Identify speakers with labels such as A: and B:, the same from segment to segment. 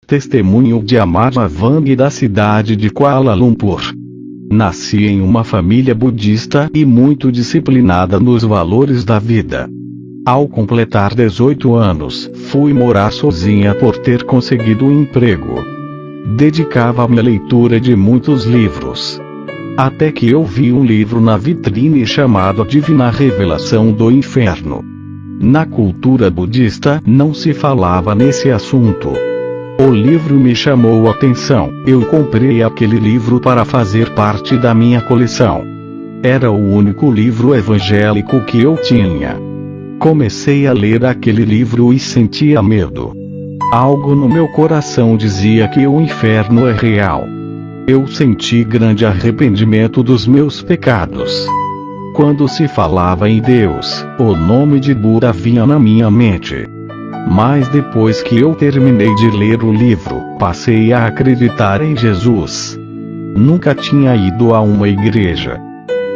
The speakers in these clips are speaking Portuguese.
A: testemunho de Amara Wang da cidade de Kuala Lumpur. Nasci em uma família budista e muito disciplinada nos valores da vida. Ao completar 18 anos, fui morar sozinha por ter conseguido um emprego. Dedicava-me à leitura de muitos livros. Até que eu vi um livro na vitrine chamado A Divina Revelação do Inferno. Na cultura budista, não se falava nesse assunto. O livro me chamou a atenção. Eu comprei aquele livro para fazer parte da minha coleção. Era o único livro evangélico que eu tinha. Comecei a ler aquele livro e sentia medo. Algo no meu coração dizia que o inferno é real. Eu senti grande arrependimento dos meus pecados. Quando se falava em Deus, o nome de Buda vinha na minha mente. Mas depois que eu terminei de ler o livro, passei a acreditar em Jesus. Nunca tinha ido a uma igreja.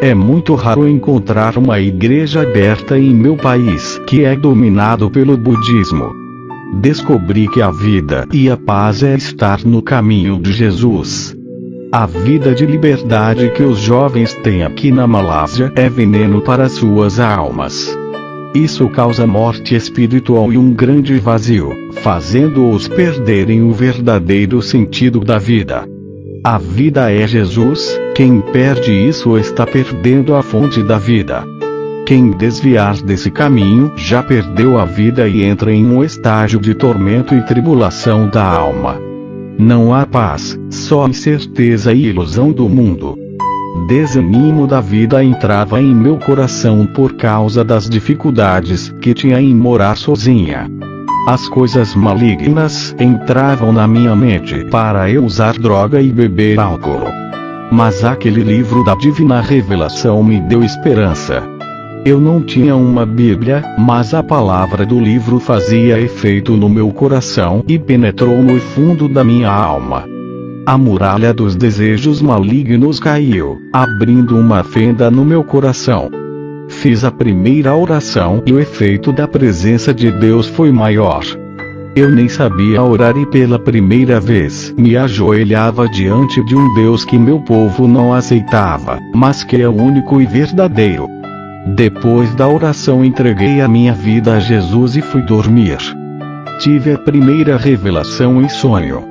A: É muito raro encontrar uma igreja aberta em meu país, que é dominado pelo budismo. Descobri que a vida e a paz é estar no caminho de Jesus. A vida de liberdade que os jovens têm aqui na Malásia é veneno para suas almas. Isso causa morte espiritual e um grande vazio, fazendo-os perderem o verdadeiro sentido da vida. A vida é Jesus. Quem perde isso está perdendo a fonte da vida. Quem desviar desse caminho já perdeu a vida e entra em um estágio de tormento e tribulação da alma. Não há paz, só incerteza e ilusão do mundo. Desânimo da vida entrava em meu coração por causa das dificuldades que tinha em morar sozinha. As coisas malignas entravam na minha mente para eu usar droga e beber álcool. Mas aquele livro da Divina Revelação me deu esperança. Eu não tinha uma Bíblia, mas a palavra do livro fazia efeito no meu coração e penetrou no fundo da minha alma. A muralha dos desejos malignos caiu, abrindo uma fenda no meu coração. Fiz a primeira oração e o efeito da presença de Deus foi maior. Eu nem sabia orar e pela primeira vez me ajoelhava diante de um Deus que meu povo não aceitava, mas que é único e verdadeiro. Depois da oração entreguei a minha vida a Jesus e fui dormir. Tive a primeira revelação em sonho.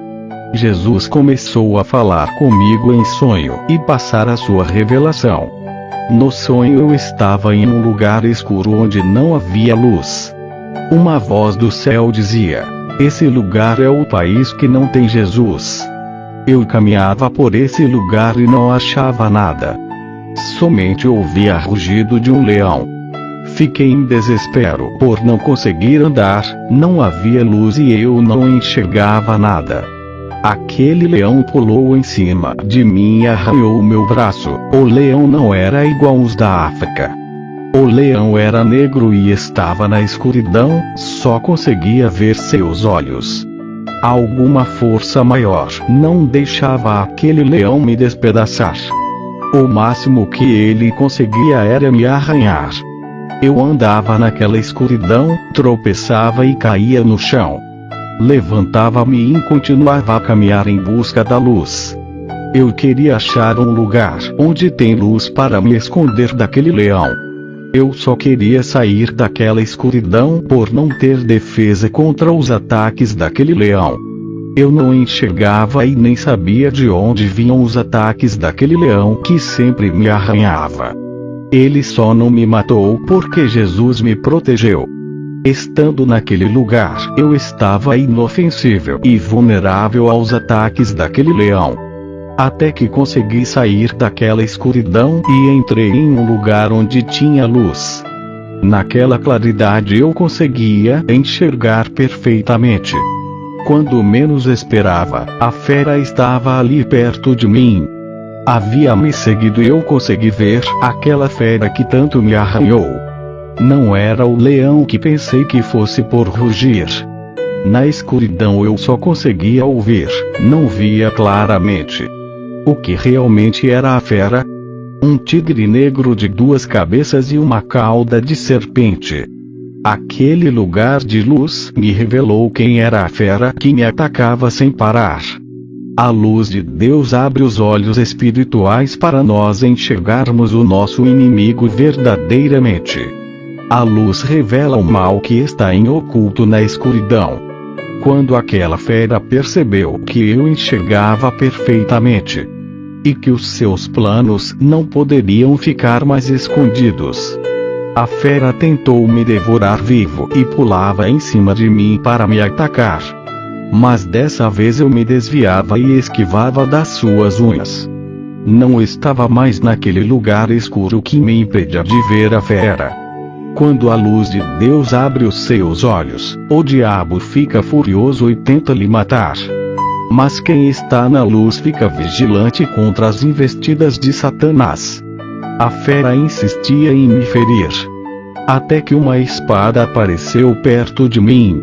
A: Jesus começou a falar comigo em sonho e passar a sua revelação. No sonho eu estava em um lugar escuro onde não havia luz. Uma voz do céu dizia: "Esse lugar é o país que não tem Jesus." Eu caminhava por esse lugar e não achava nada. Somente ouvia rugido de um leão. Fiquei em desespero por não conseguir andar, não havia luz e eu não enxergava nada. Aquele leão pulou em cima de mim e arranhou o meu braço. O leão não era igual aos da África. O leão era negro e estava na escuridão, só conseguia ver seus olhos. Alguma força maior não deixava aquele leão me despedaçar. O máximo que ele conseguia era me arranhar. Eu andava naquela escuridão, tropeçava e caía no chão. Levantava-me e continuava a caminhar em busca da luz. Eu queria achar um lugar onde tem luz para me esconder daquele leão. Eu só queria sair daquela escuridão por não ter defesa contra os ataques daquele leão. Eu não enxergava e nem sabia de onde vinham os ataques daquele leão que sempre me arranhava. Ele só não me matou porque Jesus me protegeu. Estando naquele lugar, eu estava inofensível e vulnerável aos ataques daquele leão. Até que consegui sair daquela escuridão e entrei em um lugar onde tinha luz. Naquela claridade eu conseguia enxergar perfeitamente. Quando menos esperava, a fera estava ali perto de mim. Havia me seguido e eu consegui ver aquela fera que tanto me arranhou. Não era o leão que pensei que fosse por rugir. Na escuridão eu só conseguia ouvir, não via claramente. O que realmente era a fera? Um tigre negro de 2 cabeças e uma cauda de serpente. Aquele lugar de luz me revelou quem era a fera que me atacava sem parar. A luz de Deus abre os olhos espirituais para nós enxergarmos o nosso inimigo verdadeiramente. A luz revela o mal que está em oculto na escuridão. Quando aquela fera percebeu que eu enxergava perfeitamente, e que os seus planos não poderiam ficar mais escondidos, a fera tentou me devorar vivo e pulava em cima de mim para me atacar. Mas dessa vez eu me desviava e esquivava das suas unhas. Não estava mais naquele lugar escuro que me impedia de ver a fera. Quando a luz de Deus abre os seus olhos, o diabo fica furioso e tenta lhe matar. Mas quem está na luz fica vigilante contra as investidas de Satanás. A fera insistia em me ferir, até que uma espada apareceu perto de mim.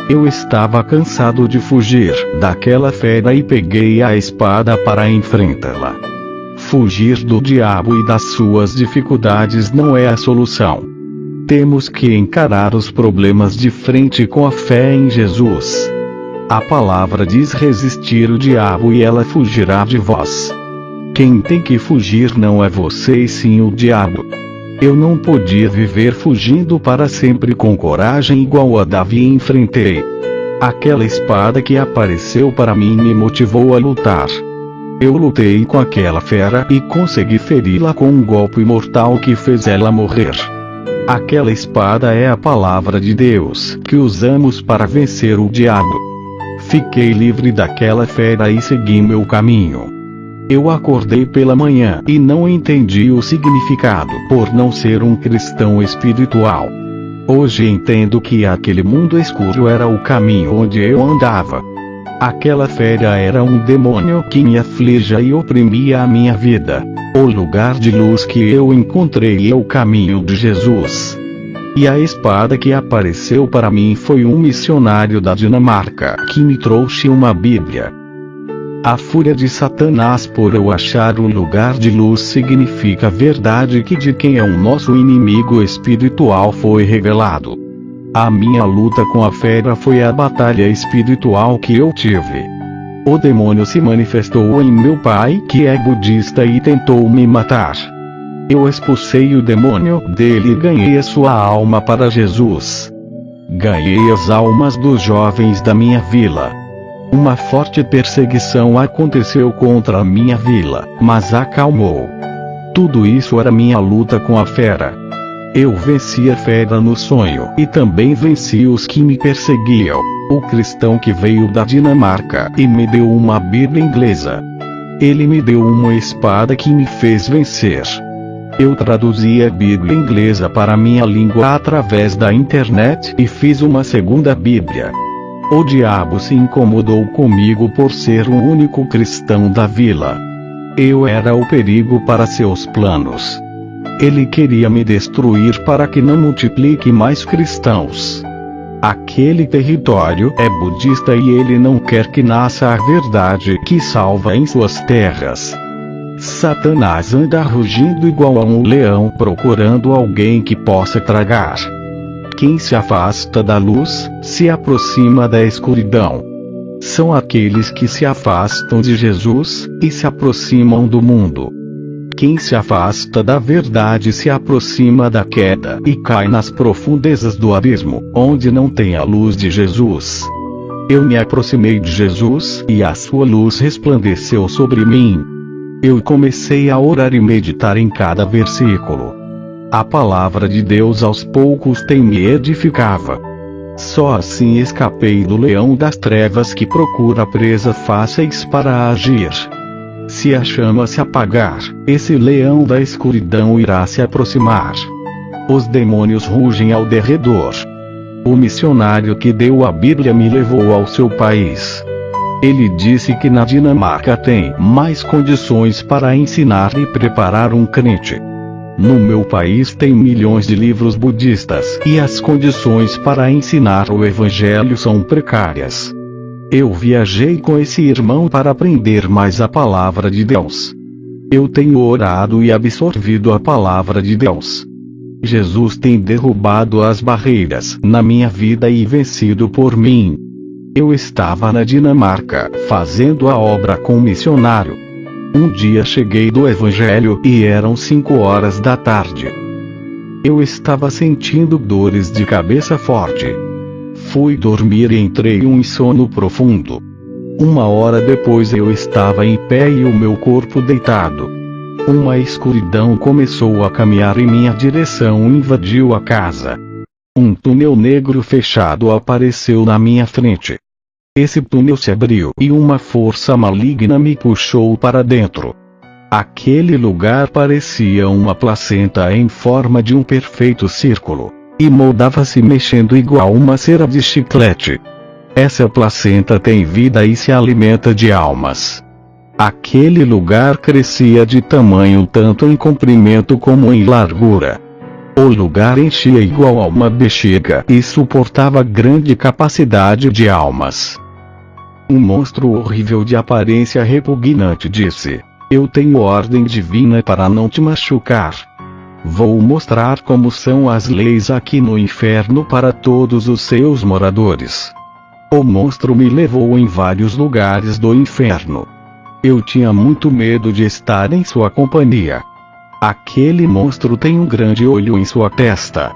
A: Eu estava cansado de fugir daquela fera e peguei a espada para enfrentá-la. Fugir do diabo e das suas dificuldades não é a solução. Temos que encarar os problemas de frente com a fé em Jesus. A palavra diz resistir o diabo e ela fugirá de vós. Quem tem que fugir não é você e sim o diabo. Eu não podia viver fugindo para sempre com coragem igual a Davi enfrentei. Aquela espada que apareceu para mim me motivou a lutar. Eu lutei com aquela fera e consegui feri-la com um golpe mortal que fez ela morrer. Aquela espada é a palavra de Deus que usamos para vencer o diabo. Fiquei livre daquela fera e segui meu caminho. Eu acordei pela manhã e não entendi o significado por não ser um cristão espiritual. Hoje entendo que aquele mundo escuro era o caminho onde eu andava. Aquela fera era um demônio que me afligia e oprimia a minha vida. O lugar de luz que eu encontrei é o caminho de Jesus. E a espada que apareceu para mim foi um missionário da Dinamarca que me trouxe uma Bíblia. A fúria de Satanás por eu achar o lugar de luz significa a verdade que de quem é o nosso inimigo espiritual foi revelado. A minha luta com a fera foi a batalha espiritual que eu tive. O demônio se manifestou em meu pai que é budista e tentou me matar. Eu expulsei o demônio dele e ganhei a sua alma para Jesus. Ganhei as almas dos jovens da minha vila. Uma forte perseguição aconteceu contra a minha vila, mas acalmou. Tudo isso era minha luta com a fera. Eu venci a fera no sonho e também venci os que me perseguiam. O cristão que veio da Dinamarca e me deu uma Bíblia inglesa. Ele me deu uma espada que me fez vencer. Eu traduzi a Bíblia inglesa para minha língua através da internet e fiz uma segunda Bíblia. O diabo se incomodou comigo por ser o único cristão da vila. Eu era o perigo para seus planos. Ele queria me destruir para que não multiplique mais cristãos. Aquele território é budista e ele não quer que nasça a verdade que salva em suas terras. Satanás anda rugindo igual a um leão procurando alguém que possa tragar. Quem se afasta da luz, se aproxima da escuridão. São aqueles que se afastam de Jesus, e se aproximam do mundo. Quem se afasta da verdade se aproxima da queda, e cai nas profundezas do abismo, onde não tem a luz de Jesus. Eu me aproximei de Jesus, e a sua luz resplandeceu sobre mim. Eu comecei a orar e meditar em cada versículo. A palavra de Deus aos poucos me edificava. Só assim escapei do leão das trevas que procura presas fáceis para agir. Se a chama se apagar, esse leão da escuridão irá se aproximar. Os demônios rugem ao derredor. O missionário que deu a Bíblia me levou ao seu país. Ele disse que na Dinamarca tem mais condições para ensinar e preparar um crente. No meu país tem milhões de livros budistas e as condições para ensinar o evangelho são precárias. Eu viajei com esse irmão para aprender mais a palavra de Deus. Eu tenho orado e absorvido a palavra de Deus. Jesus tem derrubado as barreiras na minha vida e vencido por mim. Eu estava na Dinamarca, fazendo a obra com um missionário. Um dia cheguei do Evangelho e eram 5 horas da tarde. Eu estava sentindo dores de cabeça forte. Fui dormir e entrei em um sono profundo. 1 hora depois eu estava em pé e o meu corpo deitado. Uma escuridão começou a caminhar em minha direção e invadiu a casa. Um túnel negro fechado apareceu na minha frente. Esse túnel se abriu e uma força maligna me puxou para dentro. Aquele lugar parecia uma placenta em forma de um perfeito círculo, e moldava-se mexendo igual uma cera de chiclete. Essa placenta tem vida e se alimenta de almas. Aquele lugar crescia de tamanho tanto em comprimento como em largura. O lugar enchia igual a uma bexiga e suportava grande capacidade de almas. Um monstro horrível de aparência repugnante disse: "Eu tenho ordem divina para não te machucar. Vou mostrar como são as leis aqui no inferno para todos os seus moradores." O monstro me levou em vários lugares do inferno. Eu tinha muito medo de estar em sua companhia. Aquele monstro tem um grande olho em sua testa.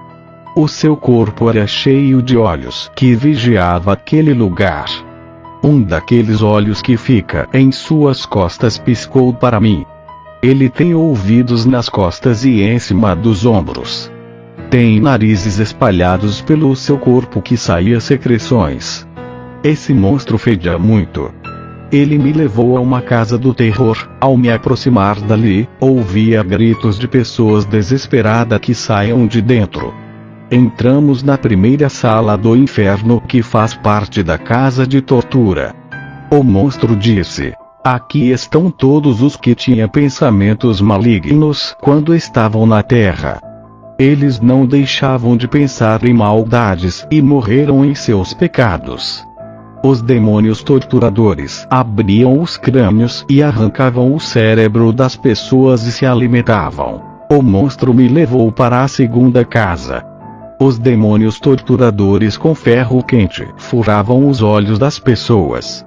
A: O seu corpo era cheio de olhos que vigiava aquele lugar. Um daqueles olhos que fica em suas costas piscou para mim. Ele tem ouvidos nas costas e em cima dos ombros. Tem narizes espalhados pelo seu corpo que saía secreções. Esse monstro fedia muito. Ele me levou a uma casa do terror. Ao me aproximar dali, ouvia gritos de pessoas desesperadas que saiam de dentro. Entramos na primeira sala do inferno, que faz parte da casa de tortura. O monstro disse: "Aqui estão todos os que tinham pensamentos malignos quando estavam na terra. Eles não deixavam de pensar em maldades e morreram em seus pecados." Os demônios torturadores abriam os crânios e arrancavam o cérebro das pessoas e se alimentavam. O monstro me levou para a segunda casa. Os demônios torturadores com ferro quente furavam os olhos das pessoas.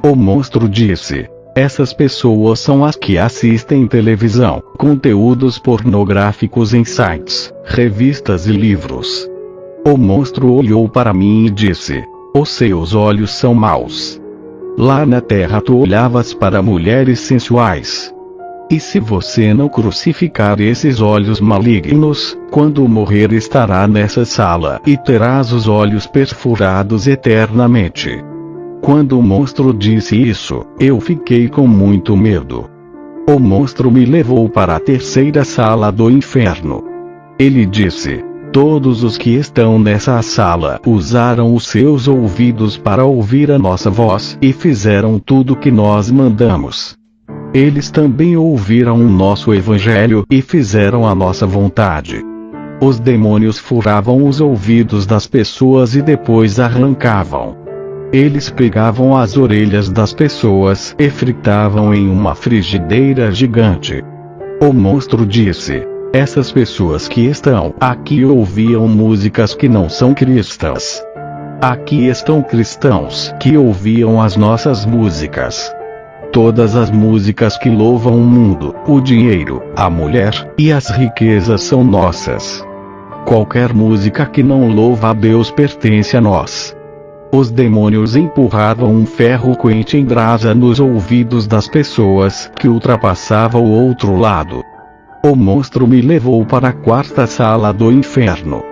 A: O monstro disse: "Essas pessoas são as que assistem televisão, conteúdos pornográficos em sites, revistas e livros." O monstro olhou para mim e disse: "Os seus olhos são maus. Lá na terra tu olhavas para mulheres sensuais. E se você não crucificar esses olhos malignos, quando morrer estará nessa sala e terás os olhos perfurados eternamente." Quando o monstro disse isso, eu fiquei com muito medo. O monstro me levou para a terceira sala do inferno. Ele disse: "Todos os que estão nessa sala usaram os seus ouvidos para ouvir a nossa voz e fizeram tudo o que nós mandamos. Eles também ouviram o nosso evangelho e fizeram a nossa vontade." Os demônios furavam os ouvidos das pessoas e depois arrancavam. Eles pegavam as orelhas das pessoas e fritavam em uma frigideira gigante. O monstro disse: "Essas pessoas que estão aqui ouviam músicas que não são cristãs. Aqui estão cristãos que ouviam as nossas músicas. Todas as músicas que louvam o mundo, o dinheiro, a mulher e as riquezas são nossas. Qualquer música que não louva a Deus pertence a nós." Os demônios empurravam um ferro quente em brasa nos ouvidos das pessoas que ultrapassavam o outro lado. O monstro me levou para a quarta sala do inferno.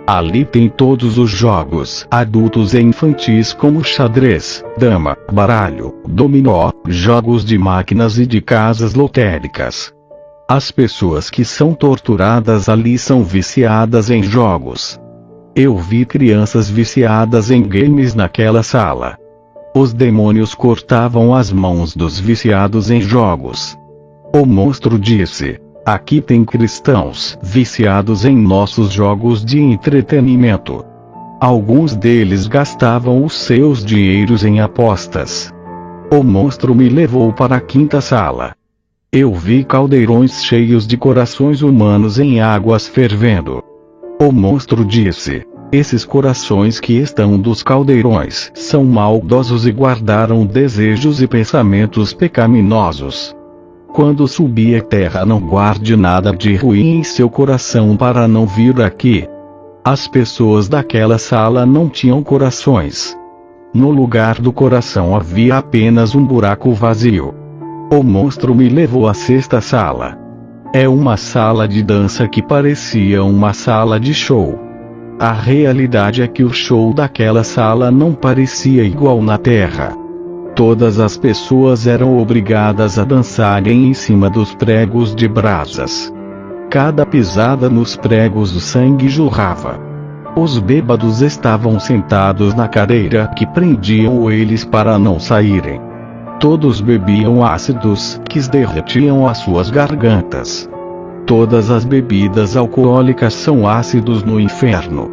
A: Ali tem todos os jogos adultos e infantis como xadrez, dama, baralho, dominó, jogos de máquinas e de casas lotéricas. As pessoas que são torturadas ali são viciadas em jogos. Eu vi crianças viciadas em games naquela sala. Os demônios cortavam as mãos dos viciados em jogos. O monstro disse: "Aqui tem cristãos viciados em nossos jogos de entretenimento. Alguns deles gastavam os seus dinheiros em apostas." O monstro me levou para a quinta sala. Eu vi caldeirões cheios de corações humanos em águas fervendo. O monstro disse: esses corações que estão dos caldeirões são maldosos e guardaram desejos e pensamentos pecaminosos. Quando subir à terra, não guarde nada de ruim em seu coração para não vir aqui. As pessoas daquela sala não tinham corações. No lugar do coração havia apenas um buraco vazio. O monstro me levou à sexta sala. É uma sala de dança que parecia uma sala de show. A realidade é que o show daquela sala não parecia igual na Terra. Todas as pessoas eram obrigadas a dançarem em cima dos pregos de brasas. Cada pisada nos pregos o sangue jorrava. Os bêbados estavam sentados na cadeira que prendiam eles para não saírem. Todos bebiam ácidos que derretiam as suas gargantas. Todas as bebidas alcoólicas são ácidos no inferno.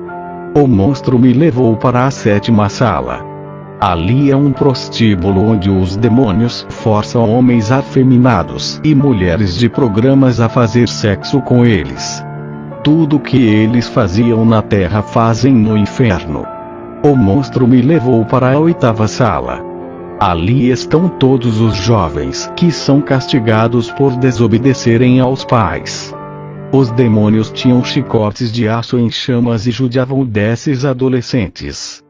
A: O monstro me levou para a sétima sala. Ali é um prostíbulo onde os demônios forçam homens afeminados e mulheres de programas a fazer sexo com eles. Tudo que eles faziam na terra fazem no inferno. O monstro me levou para a oitava sala. Ali estão todos os jovens que são castigados por desobedecerem aos pais. Os demônios tinham chicotes de aço em chamas e judiavam desses adolescentes.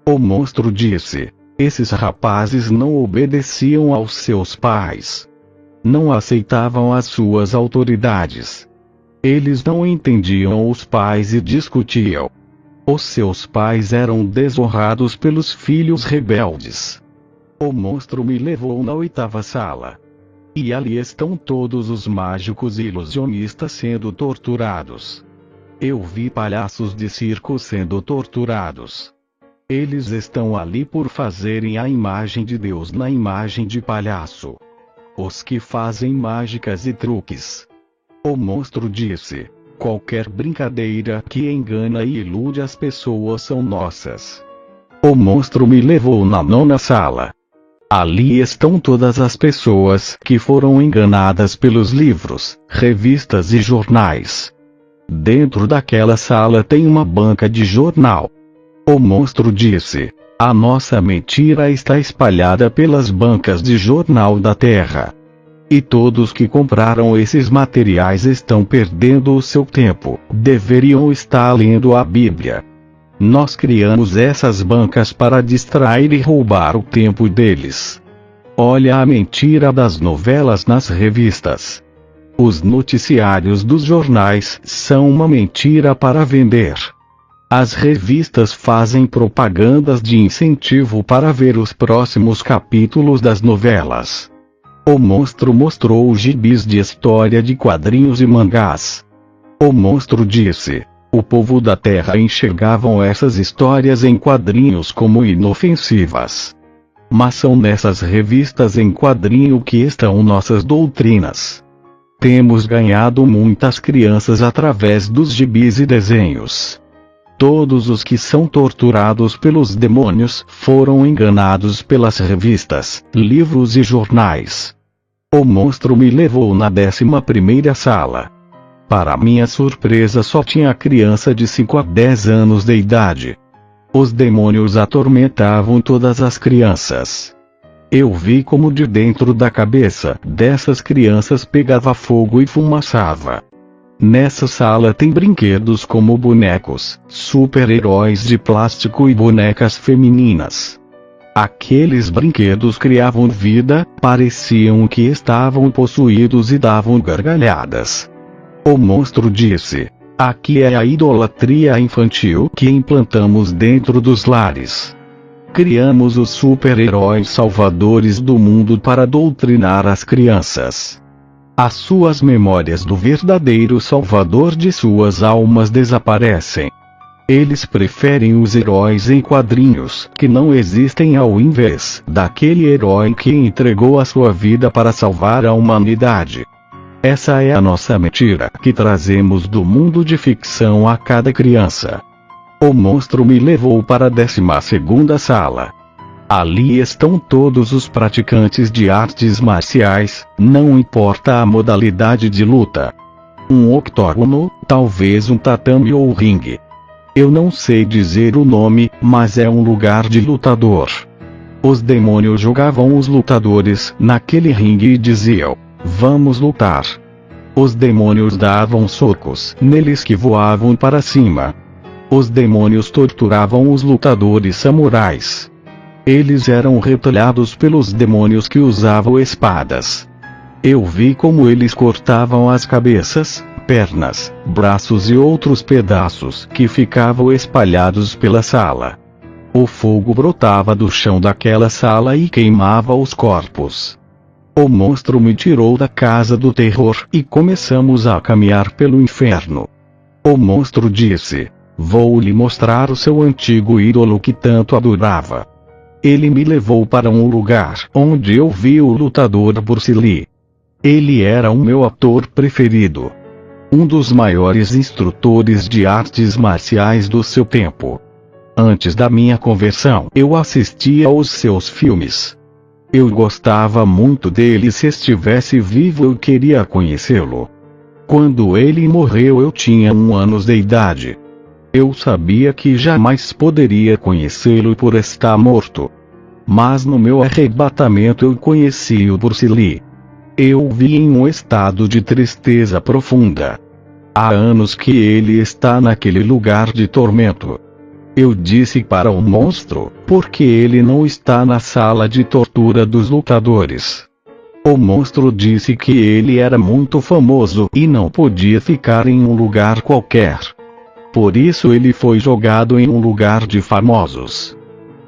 A: O monstro disse: esses rapazes não obedeciam aos seus pais. Não aceitavam as suas autoridades. Eles não entendiam os pais e discutiam. Os seus pais eram desonrados pelos filhos rebeldes. O monstro me levou na oitava sala. E ali estão todos os mágicos e ilusionistas sendo torturados. Eu vi palhaços de circo sendo torturados. Eles estão ali por fazerem a imagem de Deus na imagem de palhaço. Os que fazem mágicas e truques. O monstro disse: qualquer brincadeira que engana e ilude as pessoas são nossas. O monstro me levou na nona sala. Ali estão todas as pessoas que foram enganadas pelos livros, revistas e jornais. Dentro daquela sala tem uma banca de jornal. O monstro disse: a nossa mentira está espalhada pelas bancas de jornal da Terra. E todos que compraram esses materiais estão perdendo o seu tempo, deveriam estar lendo a Bíblia. Nós criamos essas bancas para distrair e roubar o tempo deles. Olha a mentira das novelas nas revistas. Os noticiários dos jornais são uma mentira para vender. As revistas fazem propagandas de incentivo para ver os próximos capítulos das novelas. O monstro mostrou os gibis de história de quadrinhos e mangás. O monstro disse: o povo da Terra enxergavam essas histórias em quadrinhos como inofensivas. Mas são nessas revistas em quadrinho que estão nossas doutrinas. Temos ganhado muitas crianças através dos gibis e desenhos. Todos os que são torturados pelos demônios foram enganados pelas revistas, livros e jornais. O monstro me levou na 11ª sala. Para minha surpresa, só tinha criança de 5 a 10 anos de idade. Os demônios atormentavam todas as crianças. Eu vi como de dentro da cabeça dessas crianças pegava fogo e fumaçava. Nessa sala tem brinquedos como bonecos, super-heróis de plástico e bonecas femininas. Aqueles brinquedos criavam vida, pareciam que estavam possuídos e davam gargalhadas. O monstro disse: aqui é a idolatria infantil que implantamos dentro dos lares. Criamos os super-heróis salvadores do mundo para doutrinar as crianças. As suas memórias do verdadeiro salvador de suas almas desaparecem. Eles preferem os heróis em quadrinhos que não existem ao invés daquele herói que entregou a sua vida para salvar a humanidade. Essa é a nossa mentira que trazemos do mundo de ficção a cada criança. O monstro me levou para a 12ª sala. Ali estão todos os praticantes de artes marciais, não importa a modalidade de luta. Um octógono, talvez um tatame ou ringue. Eu não sei dizer o nome, mas é um lugar de lutador. Os demônios jogavam os lutadores naquele ringue e diziam: vamos lutar. Os demônios davam socos neles que voavam para cima. Os demônios torturavam os lutadores samurais. Eles eram retalhados pelos demônios que usavam espadas. Eu vi como eles cortavam as cabeças, pernas, braços e outros pedaços que ficavam espalhados pela sala. O fogo brotava do chão daquela sala e queimava os corpos. O monstro me tirou da casa do terror e começamos a caminhar pelo inferno. O monstro disse: vou lhe mostrar o seu antigo ídolo que tanto adorava. Ele me levou para um lugar onde eu vi o lutador Bruce Lee. Ele era o meu ator preferido. Um dos maiores instrutores de artes marciais do seu tempo. Antes da minha conversão, eu assistia aos seus filmes. Eu gostava muito dele e se estivesse vivo eu queria conhecê-lo. Quando ele morreu eu tinha 1 ano de idade. Eu sabia que jamais poderia conhecê-lo por estar morto. Mas no meu arrebatamento eu conheci o Bruce Lee. Eu o vi em um estado de tristeza profunda. Há anos que ele está naquele lugar de tormento. Eu disse para o monstro: por que ele não está na sala de tortura dos lutadores? O monstro disse que ele era muito famoso e não podia ficar em um lugar qualquer. Por isso ele foi jogado em um lugar de famosos.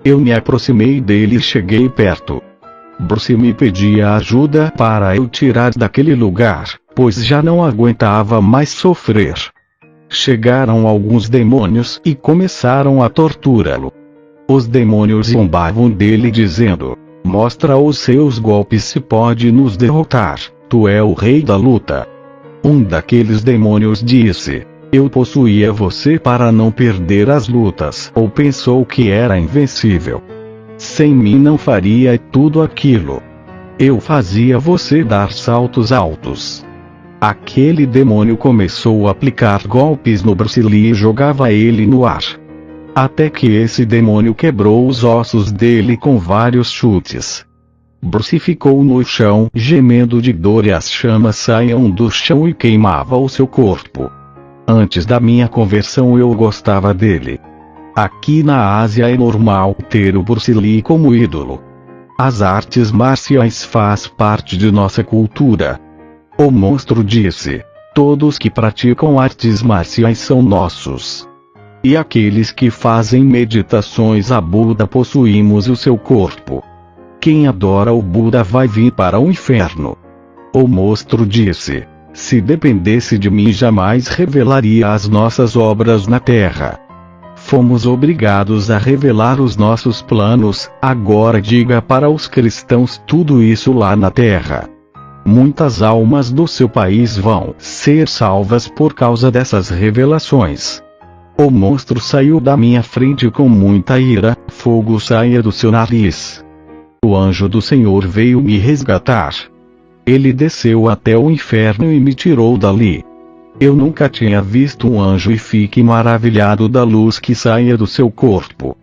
A: Eu me aproximei dele e cheguei perto. Bruce me pedia ajuda para eu tirar daquele lugar, pois já não aguentava mais sofrer. Chegaram alguns demônios e começaram a torturá-lo. Os demônios zombavam dele dizendo: mostra os seus golpes se pode nos derrotar, tu é o rei da luta. Um daqueles demônios disse: eu possuía você para não perder as lutas, ou pensou que era invencível. Sem mim não faria tudo aquilo. Eu fazia você dar saltos altos. Aquele demônio começou a aplicar golpes no Bruce Lee e jogava ele no ar. Até que esse demônio quebrou os ossos dele com vários chutes. Bruce ficou no chão, gemendo de dor e as chamas saíam do chão e queimavam o seu corpo. Antes da minha conversão eu gostava dele. Aqui na Ásia é normal ter o Bruce Lee como ídolo. As artes marciais faz parte de nossa cultura. O monstro disse: todos que praticam artes marciais são nossos. E aqueles que fazem meditações a Buda possuímos o seu corpo. Quem adora o Buda vai vir para o inferno. O monstro disse: se dependesse de mim jamais revelaria as nossas obras na terra. Fomos obrigados a revelar os nossos planos, agora diga para os cristãos tudo isso lá na terra. Muitas almas do seu país vão ser salvas por causa dessas revelações. O monstro saiu da minha frente com muita ira, fogo saía do seu nariz. O anjo do Senhor veio me resgatar. Ele desceu até o inferno e me tirou dali. Eu nunca tinha visto um anjo e fiquei maravilhado da luz que saía do seu corpo.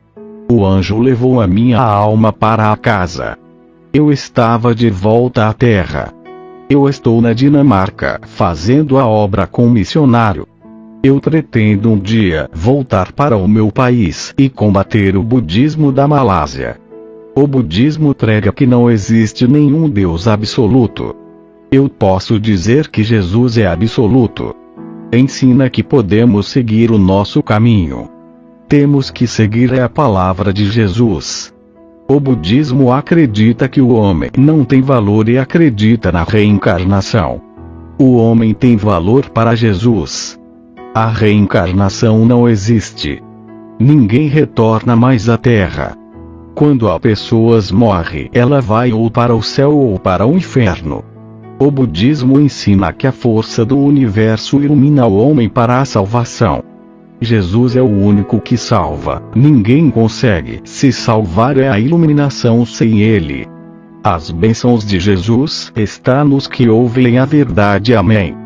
A: O anjo levou a minha alma para a casa. Eu estava de volta à terra. Eu estou na Dinamarca, fazendo a obra com missionário. Eu pretendo um dia voltar para o meu país e combater o budismo da Malásia. O budismo prega que não existe nenhum Deus absoluto. Eu posso dizer que Jesus é absoluto. Ensina que podemos seguir o nosso caminho. Temos que seguir a palavra de Jesus. O budismo acredita que o homem não tem valor e acredita na reencarnação. O homem tem valor para Jesus. A reencarnação não existe. Ninguém retorna mais à Terra. Quando a pessoa morre, ela vai ou para o céu ou para o inferno. O budismo ensina que a força do universo ilumina o homem para a salvação. Jesus é o único que salva. Ninguém consegue se salvar, é a iluminação sem Ele. As bênçãos de Jesus estão nos que ouvem a verdade. Amém.